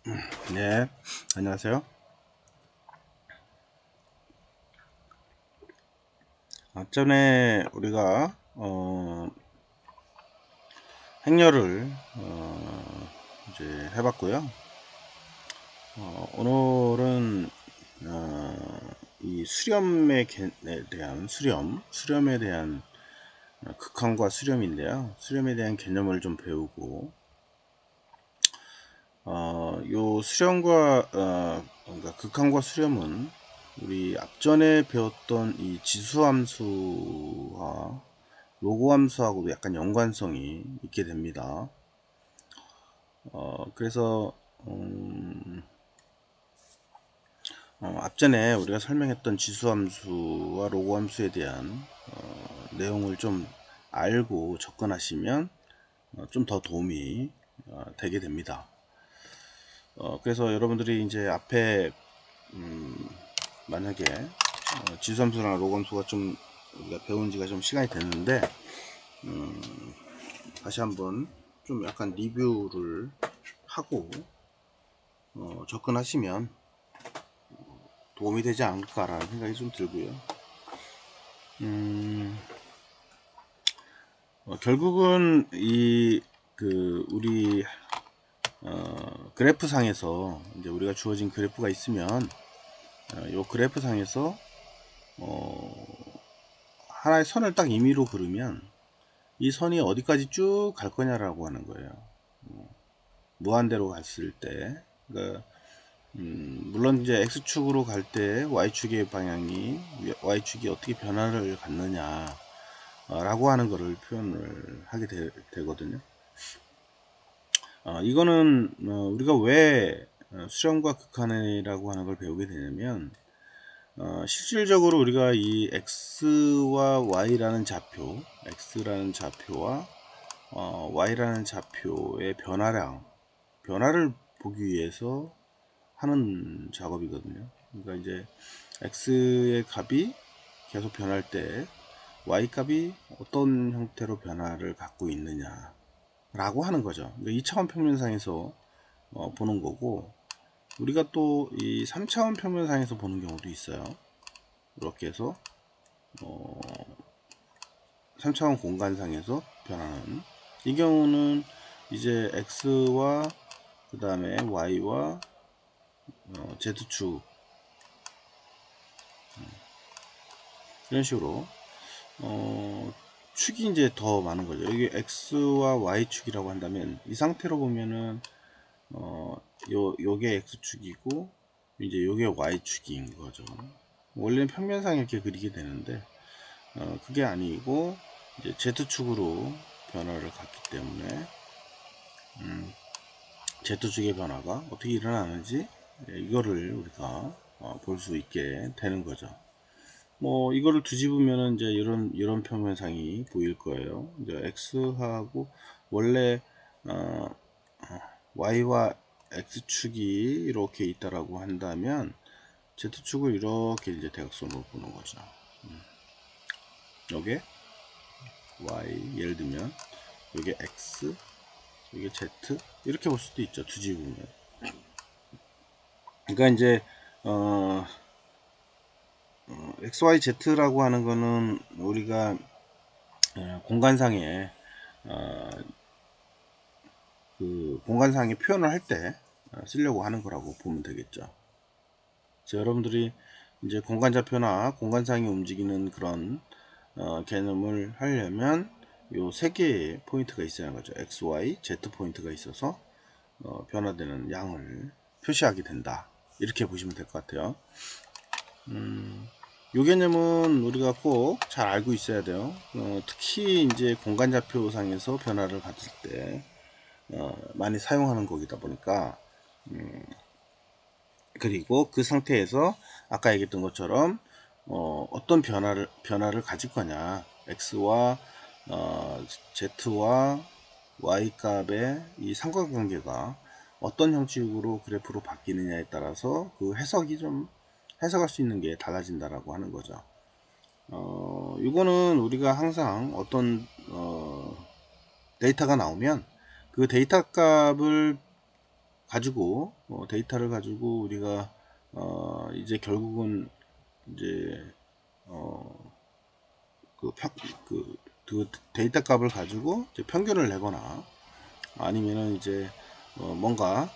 네, 안녕하세요. 전에 우리가 행렬을 이제 해봤고요. 오늘은 이 수렴에 대한 극한과 수렴인데요. 수렴에 대한 개념을 좀 배우고, 요 수렴과 그러니까 극한과 수렴은 우리 앞전에 배웠던 이 지수함수와 로고 함수하고도 약간 연관성이 있게 됩니다. 그래서 앞전에 우리가 설명했던 지수함수와 로고 함수에 대한 내용을 좀 알고 접근하시면 좀 더 도움이 되게 됩니다. 그래서 여러분들이 이제 앞에 만약에 지수함수나 로고 함수가 좀 우리가 배운 지가 좀 시간이 됐는데 다시 한번 좀 약간 리뷰를 하고 접근하시면 도움이 되지 않을까라는 생각이 좀 들고요. 결국은 우리 그래프 상에서 이제 우리가 주어진 그래프가 있으면 이 그래프 상에서 하나의 선을 딱 임의로 그리면 이 선이 어디까지 쭉 갈 거냐라고 하는 거예요. 무한대로 갔을 때, 그러니까 물론 이제 x축으로 갈 때 y축의 방향이 y축이 어떻게 변화를 갖느냐 라고 하는 것을 표현을 하게 되거든요. 이거는 우리가 왜 수렴과 극한이라고 하는 걸 배우게 되냐면 실질적으로 우리가 이 x와 y라는 x라는 좌표와 y라는 좌표의 변화를 보기 위해서 하는 작업이거든요. 그러니까 이제 x의 값이 계속 변할 때 y 값이 어떤 형태로 변화를 갖고 있느냐 라고 하는 거죠. 2차원 평면상에서 보는 거고, 우리가 또 이 3차원 평면상에서 보는 경우도 있어요. 이렇게 해서 3차원 공간상에서 변하는, 이 경우는 이제 x와 그 다음에 y와 z축, 이런 식으로 축이 이제 더 많은 거죠. 여기 x와 y축이라고 한다면 이 상태로 보면은 요게 x축이고 이제 요게 y축인 거죠. 원래는 평면상 이렇게 그리게 되는데 그게 아니고 이제 z축으로 변화를 갖기 때문에 z축의 변화가 어떻게 일어나는지 이거를 우리가 볼 수 있게 되는 거죠. 뭐 이거를 뒤집으면은 이제 이런 평면상이 보일 거예요. 이제 x하고 원래 어, y와 x축이 이렇게 있다라고 한다면 z축을 이렇게 이제 대각선으로 보는 거죠. 요게 y, 예를 들면 요게 x, 요게 z, 이렇게 볼 수도 있죠. 뒤집으면. 그러니까 이제 XYZ라고 하는 거는 우리가 공간상에 그 공간상에 표현을 할 때 쓰려고 하는 거라고 보면 되겠죠. 그래서 여러분들이 이제 공간좌표나 공간상에 움직이는 그런 개념을 하려면 요 세 개의 포인트가 있어야 하는 거죠. X, Y, Z 포인트가 있어서 변화되는 양을 표시하게 된다. 이렇게 보시면 될 것 같아요. 요 개념은 우리가 꼭 잘 알고 있어야 돼요. 특히 이제 공간좌표상에서 변화를 가질 때 많이 사용하는 거기다 보니까, 그리고 그 상태에서 아까 얘기했던 것처럼 어떤 변화를 가질 거냐, x와 z와 y 값의 이 삼각관계가 어떤 형식으로 그래프로 바뀌느냐에 따라서 그 해석할 수 있는 게 달라진다라고 하는 거죠. 이거는 우리가 항상 어떤 데이터가 나오면 그 데이터 값을 가지고 데이터를 가지고 우리가 이제 결국은 이제 그, 그 데이터 값을 가지고 이제 평균을 내거나 아니면은 이제 뭔가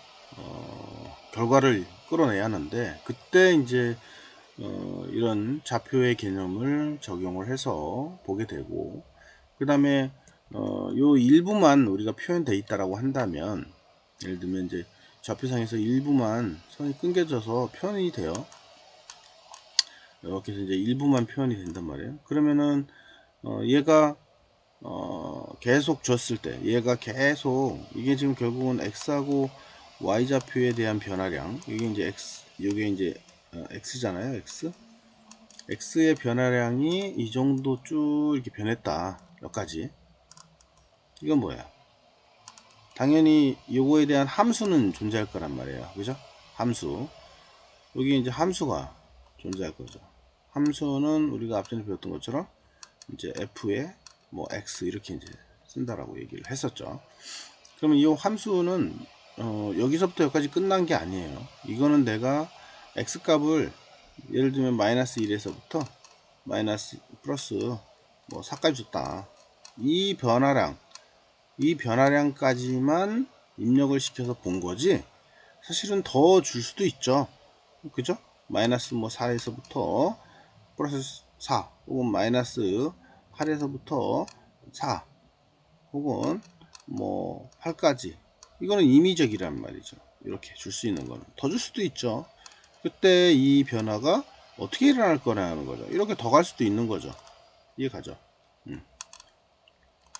결과를 끌어내야 하는데, 그때 이제 이런 좌표의 개념을 적용을 해서 보게 되고, 그 다음에 요 일부만 우리가 표현되어 있다라고 한다면, 예를 들면 이제 좌표상에서 일부만 선이 끊겨져서 표현이 돼요. 이렇게 해서 이제 일부만 표현이 된단 말이에요. 그러면은 얘가 계속 줬을 때, 얘가 계속, 이게 지금 결국은 x하고 y 좌표에 대한 변화량, 이게 이제 x, 이게 이제 x잖아요. x의 변화량이 이 정도 쭉 이렇게 변했다, 여기까지. 이건 뭐야? 당연히 요거에 대한 함수는 존재할 거란 말이에요. 그죠? 함수. 여기 이제 함수가 존재할 거죠. 함수는 우리가 앞전에 배웠던 것처럼 이제 f에 뭐 x 이렇게 이제 쓴다라고 얘기를 했었죠. 그러면 이 함수는 여기서부터 여기까지 끝난 게 아니에요. 이거는 내가 x 값을 예를 들면 마이너스 1에서부터 마이너스 플러스 뭐 4까지 줬다. 이 변화량까지만 입력을 시켜서 본 거지, 사실은 더 줄 수도 있죠. 그죠? 마이너스 뭐 4에서부터 플러스 4, 혹은 마이너스 8에서부터 4, 혹은 뭐 8까지. 이거는 임의적이란 말이죠. 이렇게 줄 수 있는 거는 더 줄 수도 있죠. 그때 이 변화가 어떻게 일어날 거라는 거죠. 이렇게 더 갈 수도 있는 거죠. 이해가죠?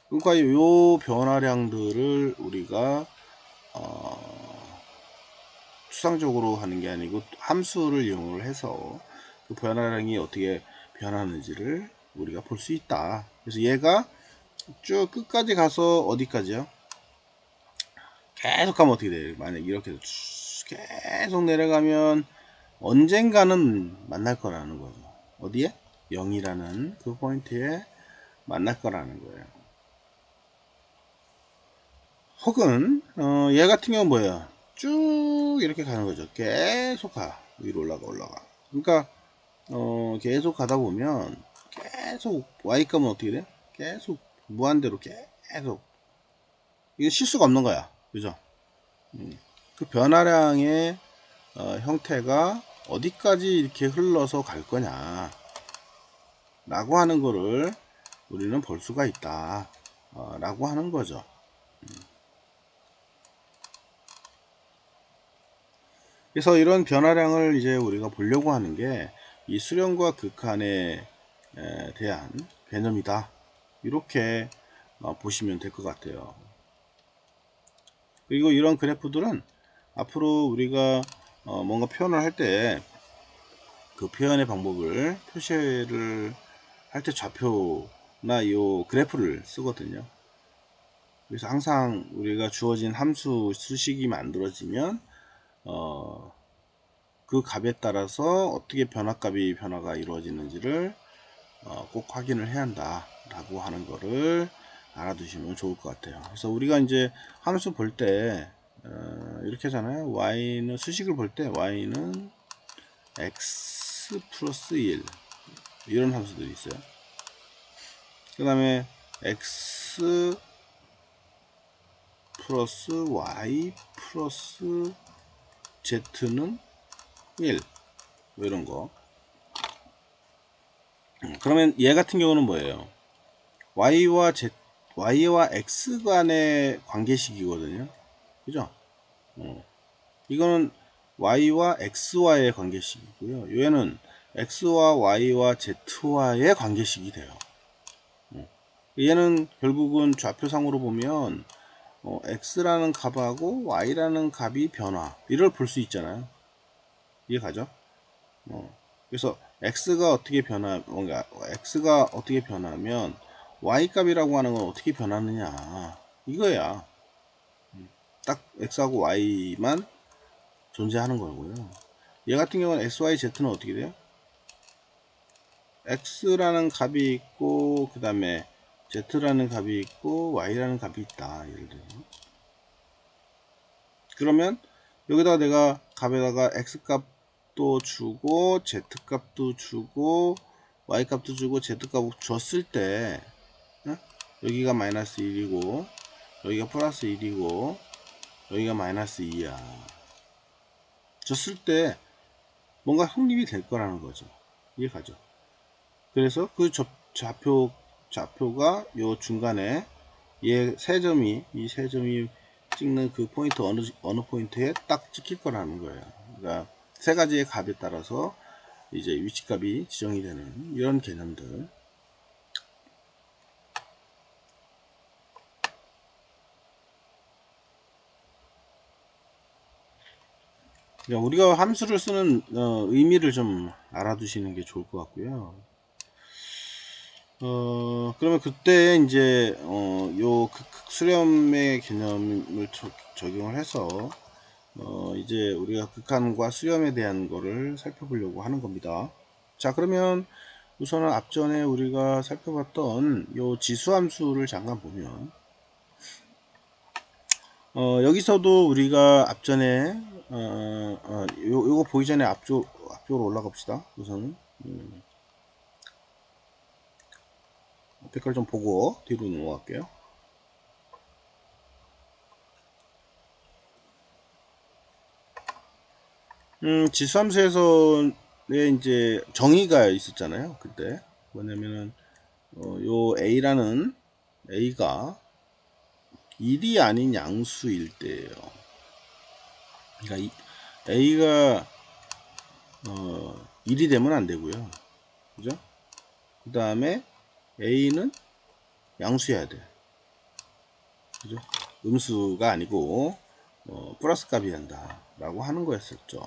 그러니까 요 변화량들을 우리가 추상적으로 하는 게 아니고 함수를 이용을 해서 그 변화량이 어떻게 변하는지를 우리가 볼 수 있다. 그래서 얘가 쭉 끝까지 가서 어디까지요? 계속 가면 어떻게 돼요? 만약 이렇게 해서 쭉 계속 내려가면 언젠가는 만날 거라는 거죠. 어디에? 0이라는 그 포인트에 만날 거라는 거예요. 혹은 얘 같은 경우는 뭐예요? 쭉 이렇게 가는 거죠. 계속 가. 위로 올라가. 그러니까 계속 가다 보면 계속 y값은 어떻게 돼? 계속 무한대로 계속, 이게 실수가 없는 거야. 그죠? 그 변화량의 형태가 어디까지 이렇게 흘러서 갈 거냐 라고 하는 거를 우리는 볼 수가 있다 라고 하는 거죠. 그래서 이런 변화량을 이제 우리가 보려고 하는 게 이 수렴과 극한에 대한 개념이다, 이렇게 보시면 될 것 같아요. 그리고 이런 그래프들은 앞으로 우리가 뭔가 표현을 할 때 그 표현의 방법을 표시를 할 때 좌표나 요 그래프를 쓰거든요. 그래서 항상 우리가 주어진 함수 수식이 만들어지면 그 값에 따라서 어떻게 변화가 이루어지는지를 꼭 확인을 해야 한다 라고 하는 거를 알아두시면 좋을 것 같아요. 그래서 우리가 이제 함수 볼 때 이렇게 하잖아요. y는 수식을 볼 때 y는 x 플러스 1 이런 함수들이 있어요. 그 다음에 x 플러스 y 플러스 z는 1 뭐 이런 거. 그러면 얘 같은 경우는 뭐예요? y와 x 간의 관계식이거든요. 그죠? 이거는 y와 x와의 관계식이고요. 얘는 x와 y와 z와의 관계식이 돼요. 얘는 결국은 좌표상으로 보면 x라는 값하고 y라는 값이 변화, 이를 볼 수 있잖아요. 이해가죠? 그래서 x가 어떻게 변하면 y 값이라고 하는 건 어떻게 변하느냐 이거야. 딱 x하고 y만 존재하는 거고요. 얘 같은 경우는 x, y, z는 어떻게 돼요? x라는 값이 있고, 그 다음에 z라는 값이 있고, y라는 값이 있다, 예를 들어. 그러면 여기다가 내가 값에다가 x 값도 주고 z 값도 주고 y 값도 주고 z 값 줬을 때 여기가 마이너스 1이고 여기가 플러스 1이고 여기가 마이너스 2야. 줬을 때 뭔가 성립이 될 거라는 거죠. 이해가죠? 그래서 그 좌표가 요 중간에 이 세 점이 찍는 그 포인트 어느 포인트에 딱 찍힐 거라는 거예요. 그러니까 세 가지의 값에 따라서 이제 위치값이 지정이 되는 이런 개념들. 그러니까 우리가 함수를 쓰는 의미를 좀 알아두시는 게 좋을 것 같고요. 그러면 그때 이제 요 수렴의 개념을 적용을 해서 이제 우리가 극한과 수렴에 대한 거를 살펴보려고 하는 겁니다. 자, 그러면 우선은 앞전에 우리가 살펴봤던 요 지수함수를 잠깐 보면 여기서도 우리가 앞전에 요거 보기 전에 앞쪽으로 올라가 봅시다. 우선은 댓글 좀 보고 뒤로 넘어갈게요. 지수함수에서의 이제 정의가 있었잖아요. 그때 뭐냐면은 요 A라는 A가 1이 아닌 양수일 때예요. 그러니까 A가 1이 되면 안 되고요. 그죠? 그 다음에 A는 양수여야 돼. 그죠? 음수가 아니고 플러스 값이 된다 라고 하는 거였었죠.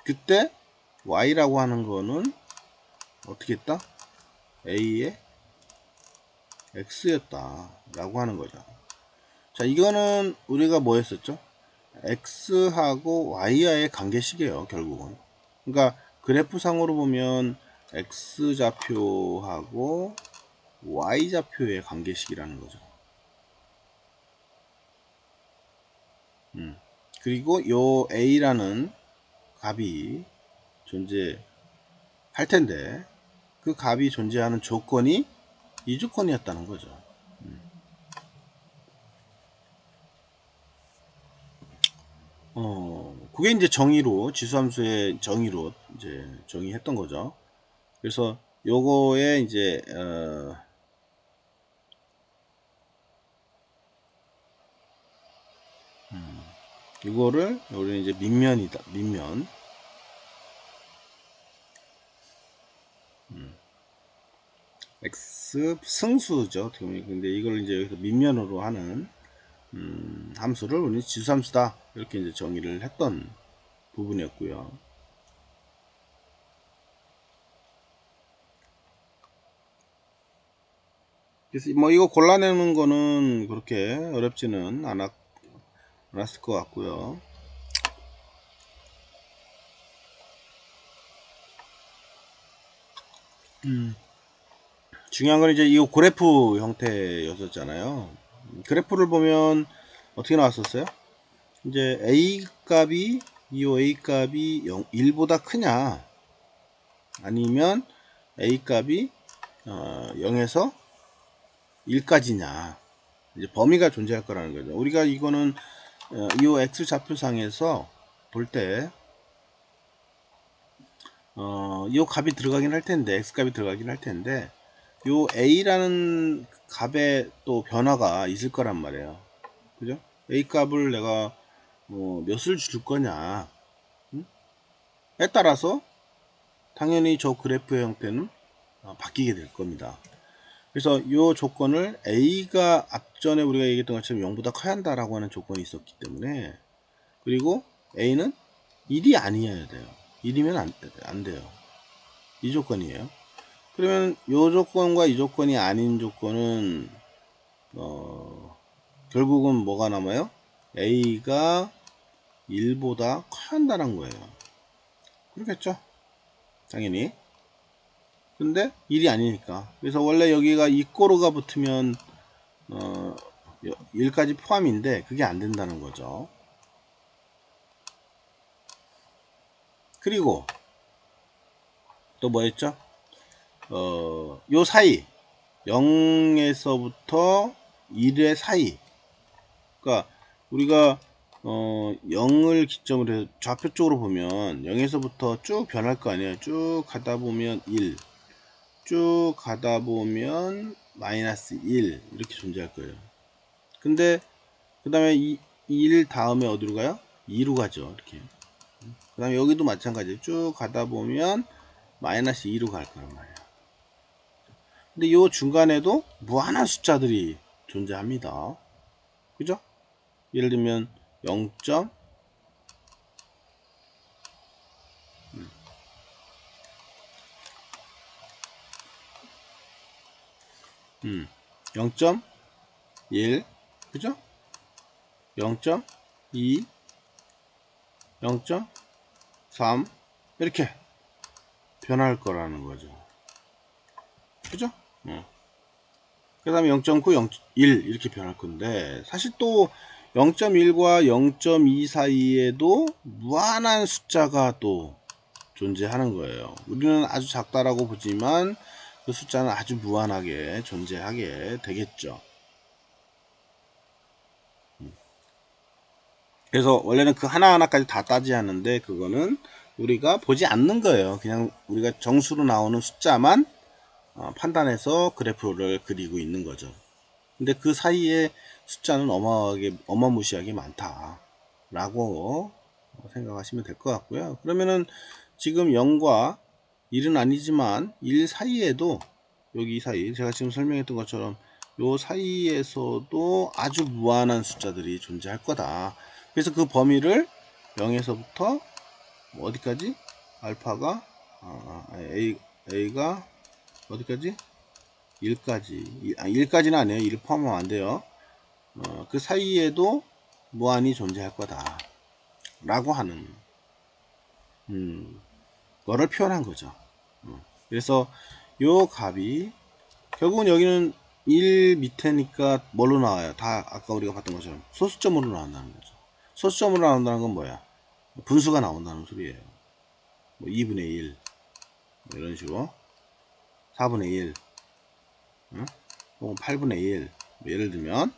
그때 Y라고 하는 거는 어떻게 했다? A의 X였다 라고 하는 거죠. 자, 이거는 우리가 뭐 했었죠? X하고 Y와의 관계식이에요, 결국은. 그러니까 그래프상으로 보면 X좌표하고 Y좌표의 관계식이라는 거죠. 그리고 요 A라는 값이 존재할 텐데 그 값이 존재하는 조건이 이 조건이었다는 거죠. 그게 이제 정의로, 지수함수의 정의로 이제 정의했던 거죠. 그래서 요거에 이제 이거를 우리는 이제 밑면이다. 밑면. x 승수죠. 근데 이걸 이제 여기서 밑면으로 하는 함수를 우리는 지수함수다. 이렇게 이제 정의를 했던 부분이었고요. 그래서 뭐 이거 골라내는 거는 그렇게 어렵지는 않았을 것 같고요. 중요한 건 이제 이 그래프 형태였었잖아요. 그래프를 보면 어떻게 나왔었어요? 이제 A 값이 이 A 값이 1보다 크냐 아니면 A 값이 0에서 1까지냐 이제 범위가 존재할 거라는 거죠. 우리가 이거는 이 X 좌표상에서 볼 때 이 값이 들어가긴 할 텐데 X 값이 들어가긴 할 텐데 요 A라는 값에 또 변화가 있을 거란 말이에요. 그죠? A 값을 내가 몇을 줄 거냐 에 따라서 당연히 저 그래프의 형태는 바뀌게 될 겁니다. 그래서 이 조건을 A가 앞전에 우리가 얘기했던 것처럼 0보다 커야 한다라고 하는 조건이 있었기 때문에 그리고 A는 1이 아니어야 돼요. 1이면 안 돼요. 이 조건이에요. 그러면 이 조건과 이 조건이 아닌 조건은 결국은 뭐가 남아요? A가 1보다 커야 한다는 거예요. 그렇겠죠? 당연히. 근데 1이 아니니까. 그래서 원래 여기가 이꼬르가 붙으면 1까지 포함인데 그게 안 된다는 거죠. 그리고 또 뭐 했죠? 요 사이 0에서부터 1의 사이, 그러니까 우리가 0을 기점으로 해서 좌표 쪽으로 보면 0에서부터 쭉 변할 거 아니에요. 쭉 가다 보면 1, 쭉 가다 보면 마이너스 1 이렇게 존재할 거예요. 근데 그 다음에 1 다음에 어디로 가요? 2로 가죠. 이렇게. 그 다음에 여기도 마찬가지예요. 쭉 가다 보면 마이너스 2로 갈 거란 말이에요. 근데 이 중간에도 무한한 숫자들이 존재합니다. 그죠? 예를 들면 0. 0.1, 그죠? 0.2, 0.3 이렇게 변할 거라는 거죠. 그죠? 그 다음에 0.9, 0.1 이렇게 변할 건데, 사실 또 0.1과 0.2 사이에도 무한한 숫자가 또 존재하는 거예요. 우리는 아주 작다라고 보지만 그 숫자는 아주 무한하게 존재하게 되겠죠. 그래서 원래는 그 하나하나까지 다 따지야 하는데, 그거는 우리가 보지 않는 거예요. 그냥 우리가 정수로 나오는 숫자만 판단해서 그래프를 그리고 있는 거죠. 근데 그 사이에 숫자는 어마무시하게 많다라고 생각하시면 될 것 같고요. 그러면은 지금 0과 1은 아니지만 1 사이에도, 여기 사이 제가 지금 설명했던 것처럼 요 사이에서도 아주 무한한 숫자들이 존재할 거다. 그래서 그 범위를 0에서부터 어디까지? 알파가 A가 어디까지? 1까지. 1까지는 아니에요. 1 포함하면 안 돼요. 그 사이에도 무한히 존재할 거다 라고 하는 거를 표현한 거죠. 그래서 요 값이 결국은 여기는 1 밑에니까 뭘로 나와요? 다 아까 우리가 봤던 것처럼 소수점으로 나온다는 거죠. 소수점으로 나온다는 건 뭐야? 분수가 나온다는 소리예요. 뭐 2분의 1 뭐 이런 식으로 4분의 1 혹은 8분의 1 뭐 예를 들면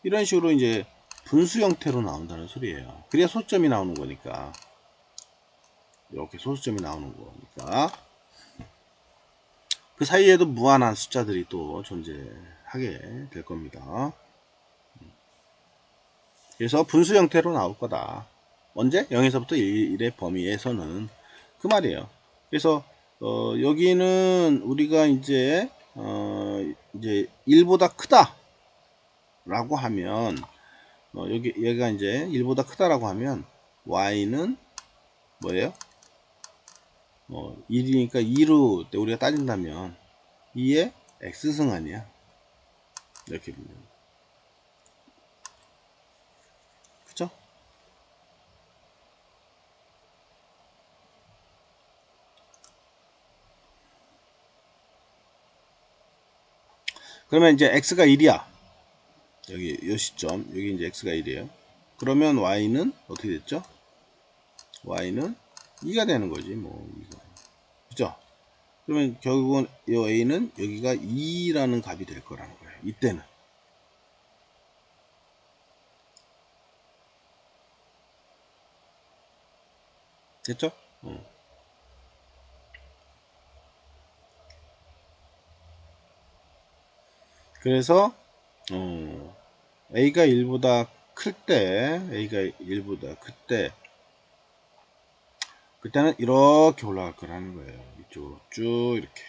이런 식으로 이제 분수 형태로 나온다는 소리예요. 그래야 소점이 나오는 거니까. 이렇게 소수점이 나오는 거니까. 그 사이에도 무한한 숫자들이 또 존재하게 될 겁니다. 그래서 분수 형태로 나올 거다. 언제? 0에서부터 1의 범위에서는 그 말이에요. 그래서 여기는 우리가 이제 1보다 크다 라고 하면 여기 얘가 이제 1보다 크다라고 하면 y는 뭐예요? 1이니까 2로 우리가 따진다면 2의 x승 아니야? 이렇게 보면. 그죠? 그러면 이제 x가 1이야. 여기 요 시점 여기 이제 x가 1이에요. 그러면 y는 어떻게 됐죠? y는 2가 되는 거지 뭐. 2가. 그죠? 그러면 결국은 이 a는 여기가 2라는 값이 될 거라는 거예요. 이때는. 됐죠? 그래서 a가 1보다 클 때, a가 1보다 클 때, 그때는 이렇게 올라갈 거라는 거예요. 이쪽으로 쭉 이렇게.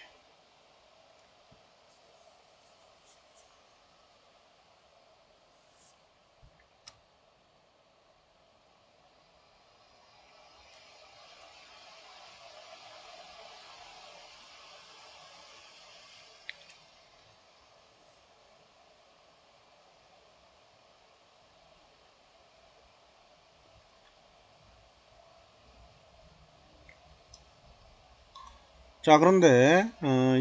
자, 그런데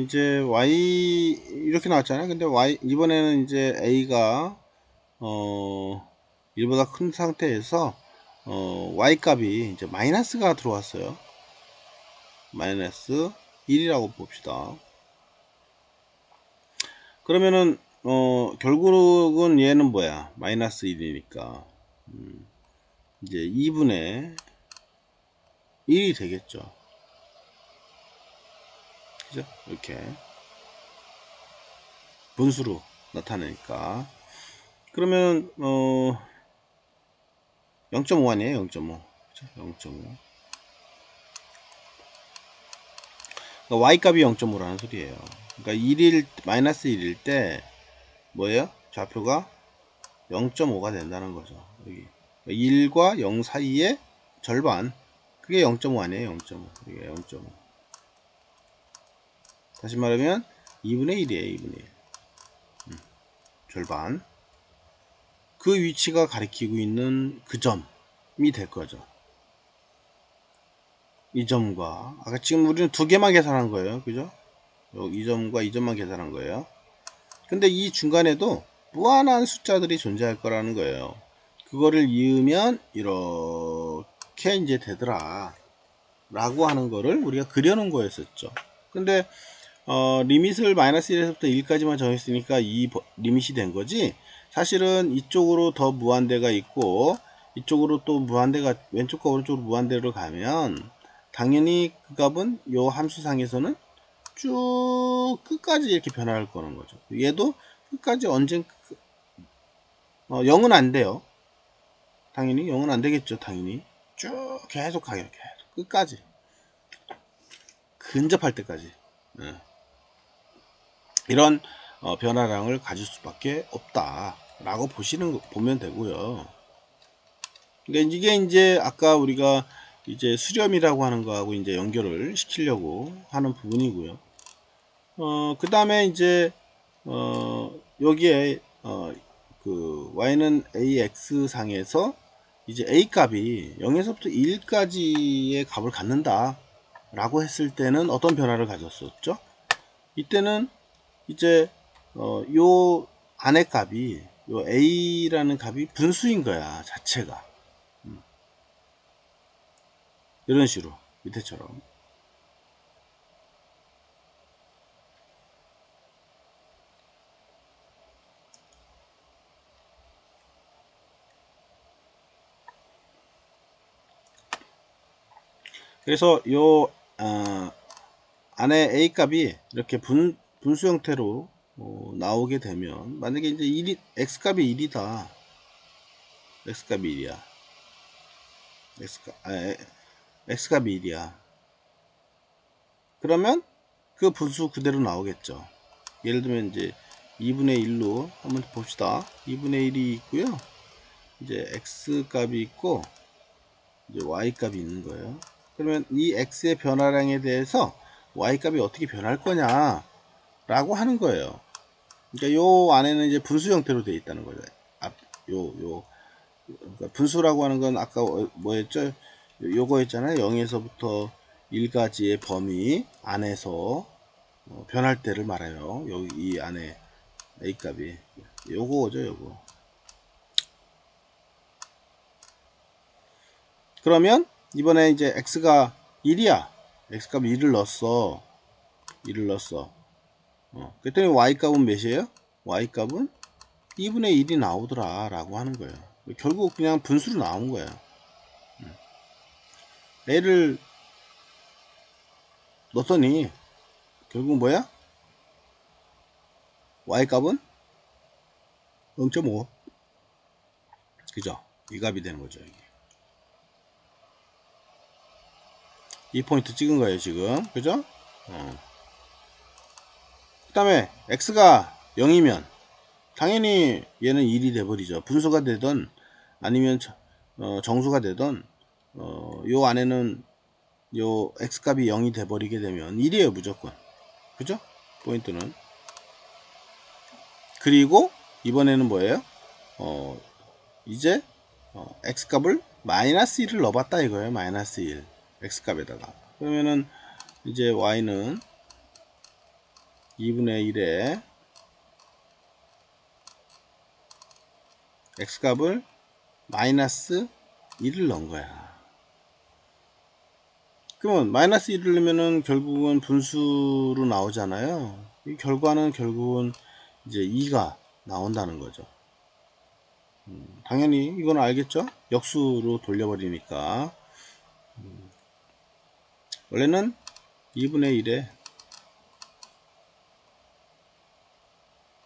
이제 y 이렇게 나왔잖아요. 근데 y 이번에는 이제 a가 1보다 큰 상태에서 y 값이 이제 마이너스가 들어왔어요. 마이너스 1이라고 봅시다. 그러면은 결국은 얘는 뭐야? 마이너스 1이니까 이제 2분의 1이 되겠죠. 그죠? 이렇게 분수로 나타내니까. 그러면 0.5 아니에요? 0.5. 그죠? 0.5. 그러니까 y 값이 0.5라는 소리예요. 그러니까 마이너스 1일 때 뭐예요? 좌표가 0.5가 된다는 거죠. 여기 1과 0 사이의 절반, 그게 0.5 아니에요? 0.5. 이게 0.5. 다시 말하면 2분의 1이에요. 2분의 1. 절반. 그 위치가 가리키고 있는 그 점이 될 거죠. 이 점과 아까 지금 우리는 두 개만 계산한 거예요. 그죠? 이 점과 이 점만 계산한 거예요. 근데 이 중간에도 무한한 숫자들이 존재할 거라는 거예요. 그거를 이으면 이렇게 이제 되더라 라고 하는 거를 우리가 그려놓은 거였었죠. 근데 리밋을 마이너스 1에서부터 1까지만 정했으니까 이 리밋이 된 거지, 사실은 이쪽으로 더 무한대가 있고 이쪽으로 또 무한대가, 왼쪽과 오른쪽으로 무한대로 가면 당연히 그 값은 요 함수상에서는 쭉 끝까지 이렇게 변화할 거는 거죠. 얘도 끝까지 0은 안 돼요. 당연히 0은 안 되겠죠. 당연히 쭉 계속 가요. 계속 끝까지 근접할 때까지. 예. 이런 변화량을 가질 수밖에 없다 라고 보면 되고요. 그러니까 이게 이제 아까 우리가 이제 수렴이라고 하는 거하고 이제 연결을 시키려고 하는 부분이고요. 그 다음에 이제 여기에 그 y는 ax 상에서 이제 a 값이 0에서부터 1까지의 값을 갖는다 라고 했을 때는 어떤 변화를 가졌었죠? 이때는 이제 요 안의 값이, 요 a라는 값이 분수인 거야, 자체가. 이런 식으로 밑에처럼. 그래서 요 안에 a 값이 이렇게 분수 형태로 나오게 되면, 만약에 이제 x 값이 1이다. x 값이 1이야. x 값이 1이야. 그러면 그 분수 그대로 나오겠죠. 예를 들면 이제 2분의 1로 한번 봅시다. 2분의 1이 있고요. 이제 x 값이 있고 이제 y 값이 있는 거예요. 그러면 이 x의 변화량에 대해서 y 값이 어떻게 변할 거냐 라고 하는 거예요. 그러니까 요 안에는 이제 분수 형태로 되어 있다는 거죠. 그러니까 분수라고 하는 건 아까 뭐였죠? 요거였잖아요. 0에서부터 1까지의 범위 안에서 변할 때를 말해요. 여기 이 안에 a 값이 요거죠, 요거. 그러면 이번에 이제 x가 1이야. x 값 1을 넣었어. 1을 넣었어. 그랬더니 y 값은 몇이에요? y 값은 2분의 1이 나오더라 라고 하는 거예요. 결국 그냥 분수로 나온 거예요. a를 넣었더니 결국 뭐야? y 값은 0.5. 그죠? 이 값이 되는 거죠. 이 포인트 찍은 거예요, 지금. 그죠? 그 다음에 x가 0이면 당연히 얘는 1이 돼버리죠. 분수가 되던 아니면 정수가 되던 요 안에는 요 x값이 0이 돼버리게 되면 1이에요, 무조건. 그죠? 포인트는. 그리고 이번에는 뭐예요? 이제 x값을 마이너스 1을 넣어봤다 이거예요. 마이너스 1 x값에다가. 그러면은 이제 y는 2분의 1에 x값을 마이너스 1을 넣은 거야. 그러면 마이너스 1을 넣으면은 결국은 분수로 나오잖아요. 이 결과는 결국은 이제 2가 나온다는 거죠. 당연히 이건 알겠죠? 역수로 돌려버리니까. 원래는 2분의 1에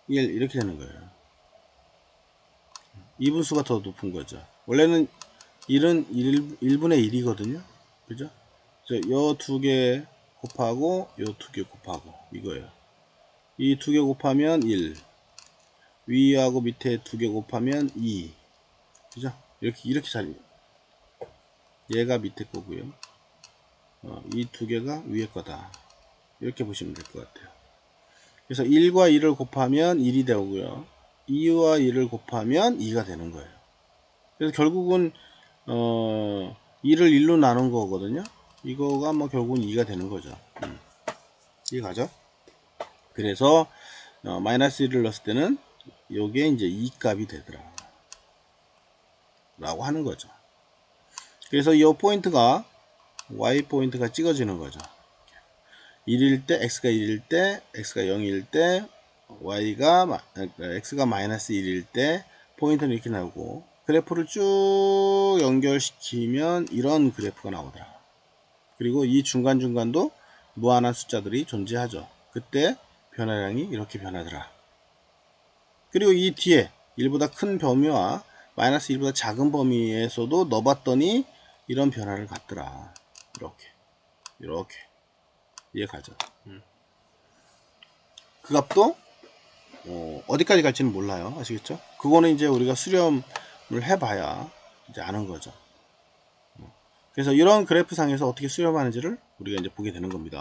1 이렇게 되는 거예요. 2분수가 더 높은 거죠. 원래는 1은 1분의 1이거든요. 그죠? 요 두 개 곱하고 요 두 개 곱하고 이거예요. 이 두 개 곱하면 1, 위하고 밑에 두 개 곱하면 2. 그죠? 이렇게 잘, 얘가 밑에 거고요. 이 두 개가 위에 거다. 이렇게 보시면 될 것 같아요. 그래서 1과 2를 곱하면 1이 되고요. 2와 2를 곱하면 2가 되는 거예요. 그래서 결국은 2를 1로 나눈 거거든요. 이거가 뭐 결국은 2가 되는 거죠. 이해가죠? 그래서 마이너스 1을 넣었을 때는 요게 이제 2 값이 되더라 라고 하는 거죠. 그래서 이 포인트가 y 포인트가 찍어지는 거죠. 1일 때 x가 1일 때 x가 0일 때 y가 x가 마이너스 1일 때 포인트는 이렇게 나오고, 그래프를 쭉 연결시키면 이런 그래프가 나오더라. 그리고 이 중간중간도 무한한 숫자들이 존재하죠. 그때 변화량이 이렇게 변하더라. 그리고 이 뒤에 1보다 큰 범위와 마이너스 1보다 작은 범위에서도 넣어봤더니 이런 변화를 갖더라. 이렇게 이해가죠. 그 값도 어디까지 갈지는 몰라요. 아시겠죠? 그거는 이제 우리가 수렴을 해봐야 이제 아는 거죠. 그래서 이런 그래프 상에서 어떻게 수렴하는지를 우리가 이제 보게 되는 겁니다.